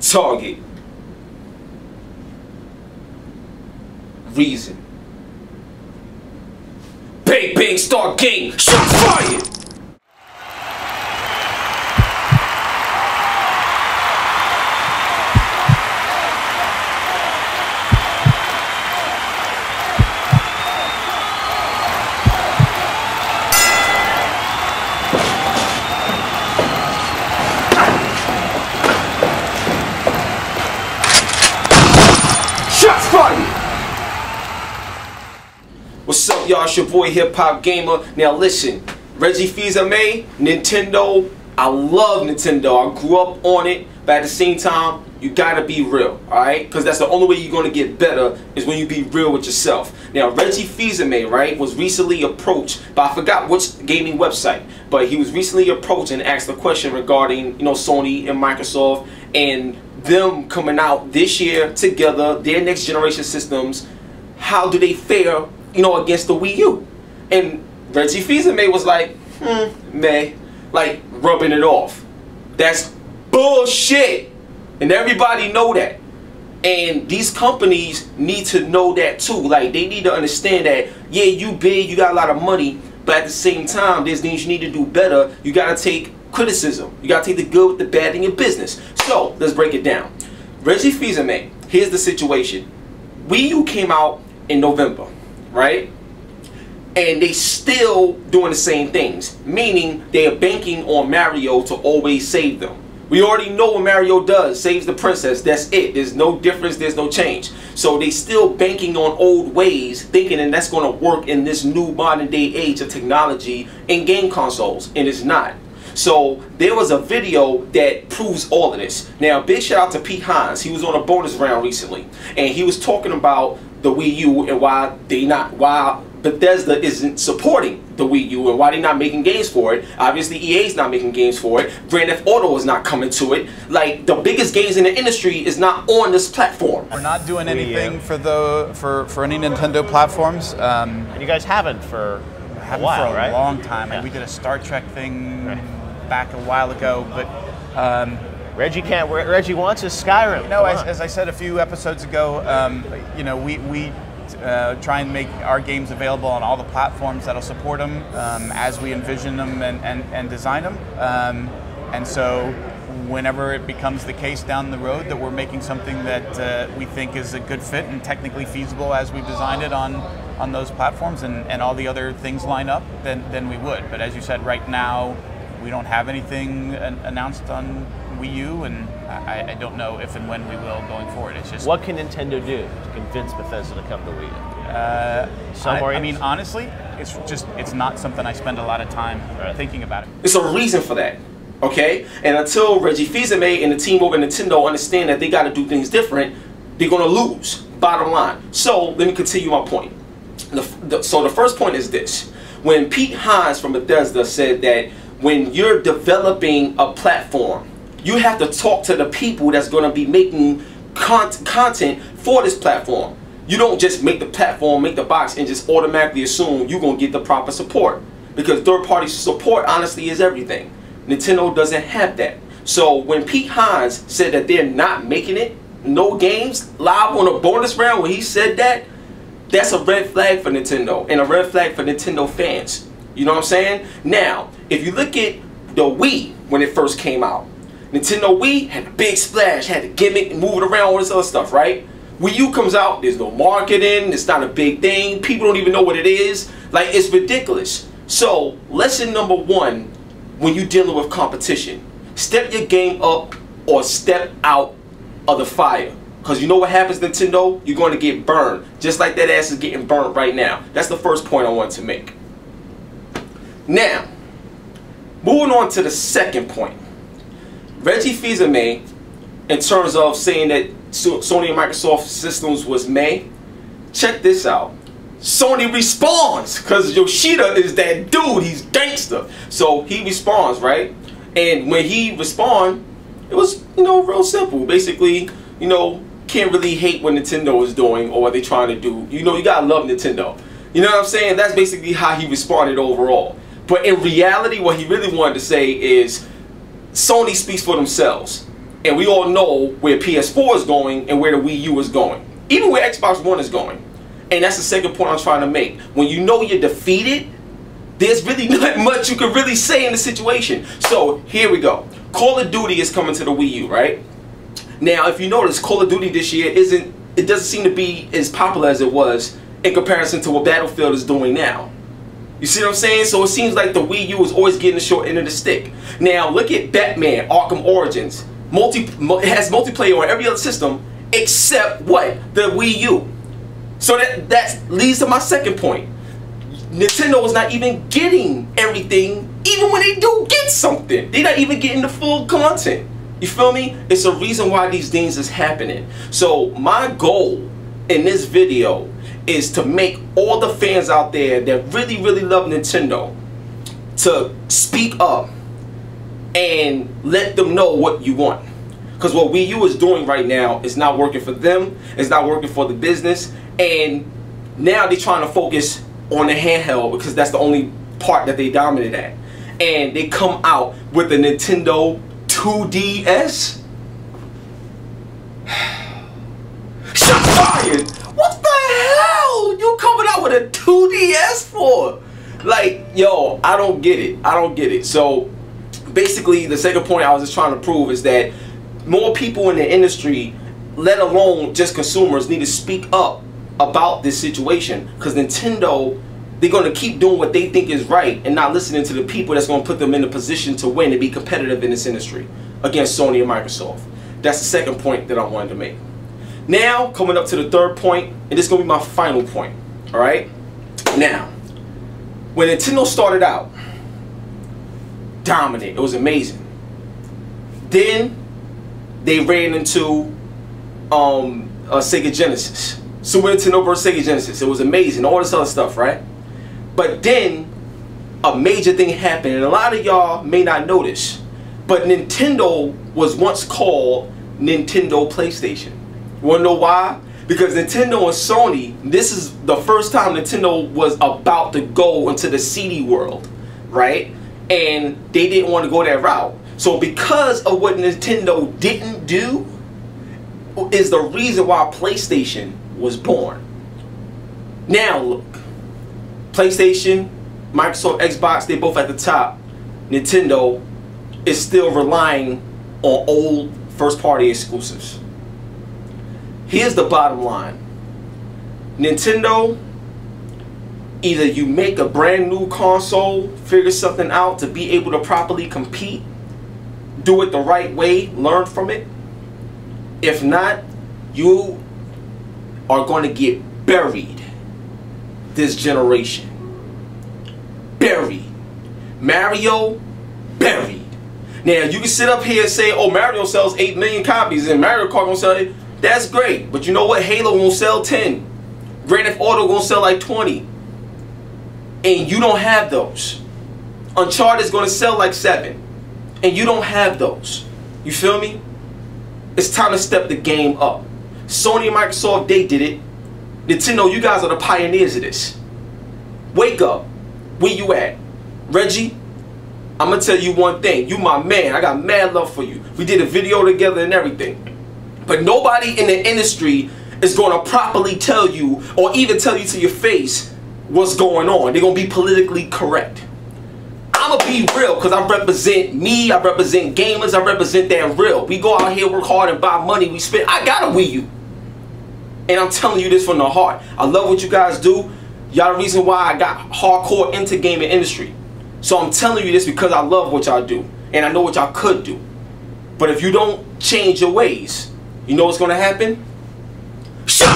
target, reason. Bang bang, start game, shots fired! Shots fired! What's up, y'all? It's your boy Hip Hop Gamer. Now listen, Reggie Fils-Aimé, Nintendo. I love Nintendo. I grew up on it, but at the same time, you gotta be real, alright? Because that's the only way you're gonna get better is when you be real with yourself. Now, Reggie Fils-Aimé, right, was recently approached by, I forgot which gaming website, but he was recently approached and asked a question regarding, Sony and Microsoft and them coming out this year together, their next generation systems. How do they fare, against the Wii U? And Reggie Fils-Aimé was like, meh, like rubbing it off. That's bullshit. And everybody know that. And these companies need to know that too. Like, they need to understand that, yeah, you big, you got a lot of money, but at the same time, there's things you need to do better. You gotta take criticism. You gotta take the good with the bad in your business. So, let's break it down. Reggie Fils-Aimé, here's the situation. Wii U came out in November, right? And they still doing the same things, meaning they are banking on Mario to always save them. We already know what Mario does, saves the princess, that's it. There's no difference, there's no change. So they still banking on old ways, thinking that that's going to work in this new modern day age of technology in game consoles, and it's not. So there was a video that proves all of this. Now, big shout out to Pete Hines. He was on a bonus round recently, and he was talking about the Wii U and why Bethesda isn't supporting the Wii U and why they're not making games for it. Obviously, EA's not making games for it. Grand Theft Auto is not coming to it. Like, the biggest games in the industry is not on this platform. We're not doing anything for any Nintendo platforms. And you guys haven't for a while, for a right? long time. Yeah. And we did a Star Trek thing back a while ago, but Reggie can't. Reggie wants his Skyrim. no, as I said a few episodes ago, we try and make our games available on all the platforms that'll support them as we envision them and design them. And so whenever it becomes the case down the road that we're making something that we think is a good fit and technically feasible as we've designed it on those platforms and all the other things line up, then we would. But as you said, right now, we don't have anything announced on Wii U, and I don't know if and when we will going forward. It's just, what can Nintendo do to convince Bethesda to come to Wii U? I mean, honestly, it's not something I spend a lot of time thinking about it. There's a reason for that, okay? And until Reggie Fils-Aimé and the team over Nintendo understand that they got to do things different, they're going to lose, bottom line. So let me continue my point. So the first point is this. When Pete Hines from Bethesda said that when you're developing a platform, you have to talk to the people that's going to be making content for this platform. You don't just make the platform, make the box, and just automatically assume you're going to get the proper support. Because third-party support, honestly, is everything. Nintendo doesn't have that. So when Pete Hines said that they're not making it, no games, live on a bonus round, when he said that, that's a red flag for Nintendo and a red flag for Nintendo fans. You know what I'm saying? Now, if you look at the Wii when it first came out, Nintendo Wii had a big splash, had the gimmick, moving around, all this other stuff, right? Wii U comes out, there's no marketing, it's not a big thing, people don't even know what it is. Like, it's ridiculous. So, lesson number one, when you're dealing with competition, step your game up or step out of the fire. Because you know what happens, Nintendo? You're going to get burned. Just like that ass is getting burned right now. That's the first point I want to make. Now, moving on to the second point. Reggie Fils-Aimé, in terms of saying that Sony and Microsoft systems was meh, check this out. Sony responds, because Yoshida is that dude, he's gangster. So he responds, right? And when he responds, it was, real simple. Basically, can't really hate what Nintendo is doing or what they're trying to do. You gotta love Nintendo. You know what I'm saying? That's basically how he responded overall. But in reality, what he really wanted to say is, Sony speaks for themselves. And we all know where PS4 is going and where the Wii U is going. Even where Xbox One is going. And that's the second point I'm trying to make. When you know you're defeated, there's really not much you can really say in the situation. So here we go. Call of Duty is coming to the Wii U, right? Now, if you notice, Call of Duty this year doesn't seem to be as popular as it was in comparison to what Battlefield is doing now. You see what I'm saying? So it seems like the Wii U is always getting the short end of the stick. Now, look at Batman Arkham Origins. It has multiplayer on every other system except what? The Wii U. So that leads to my second point. Nintendo is not even getting everything, even when they do get something. They're not even getting the full content. You feel me? It's a reason why these things is happening. So my goal in this video is to make all the fans out there that really, really love Nintendo to speak up and let them know what you want. Because what Wii U is doing right now is not working for them. It's not working for the business. And now they're trying to focus on the handheld because that's the only part that they dominate at. And they come out with the Nintendo 2DS. Shots fired! What the hell you coming out with a 2DS for? Like, yo, I don't get it. I don't get it. So basically the second point I was just trying to prove is that more people in the industry, let alone just consumers, need to speak up about this situation, because Nintendo, they're going to keep doing what they think is right and not listening to the people that's going to put them in a position to win and be competitive in this industry against Sony and Microsoft. That's the second point that I wanted to make. Now, coming up to the third point, and this is going to be my final point. Alright? Now, when Nintendo started out, dominant. It was amazing. Then, they ran into Sega Genesis. Super Nintendo versus Sega Genesis. It was amazing. All this other stuff, right? But then, a major thing happened, and a lot of y'all may not know this, but Nintendo was once called Nintendo PlayStation. You wanna know why? Because Nintendo and Sony, this is the first time Nintendo was about to go into the CD world, right? And they didn't want to go that route. So because of what Nintendo didn't do, is the reason why PlayStation was born. Now look, PlayStation, Microsoft, Xbox, they both at the top. Nintendo is still relying on old first-party exclusives. Here's the bottom line. Nintendo, either you make a brand new console, figure something out to be able to properly compete, do it the right way, learn from it. If not, you are going to get buried this generation. Buried. Mario, buried. Now, you can sit up here and say, oh, Mario sells 8 million copies and Mario Kart gonna sell it. That's great. But you know what? Halo won't sell 10. Grand Theft Auto gonna sell like 20. And you don't have those. Uncharted is gonna sell like 7. And you don't have those. You feel me? It's time to step the game up. Sony and Microsoft, they did it. Nintendo, you guys are the pioneers of this. Wake up. Where you at? Reggie, I'm going to tell you one thing. You my man. I got mad love for you. We did a video together and everything. But nobody in the industry is going to properly tell you or even tell you to your face what's going on. They're going to be politically correct. I'm going to be real because I represent me. I represent gamers. I represent that real. We go out here, work hard, and buy money. We spend. I got a Wii U. And I'm telling you this from the heart. I love what you guys do. Y'all the reason why I got hardcore into gaming industry. So I'm telling you this because I love what y'all do. And I know what y'all could do. But if you don't change your ways, you know what's going to happen? Shut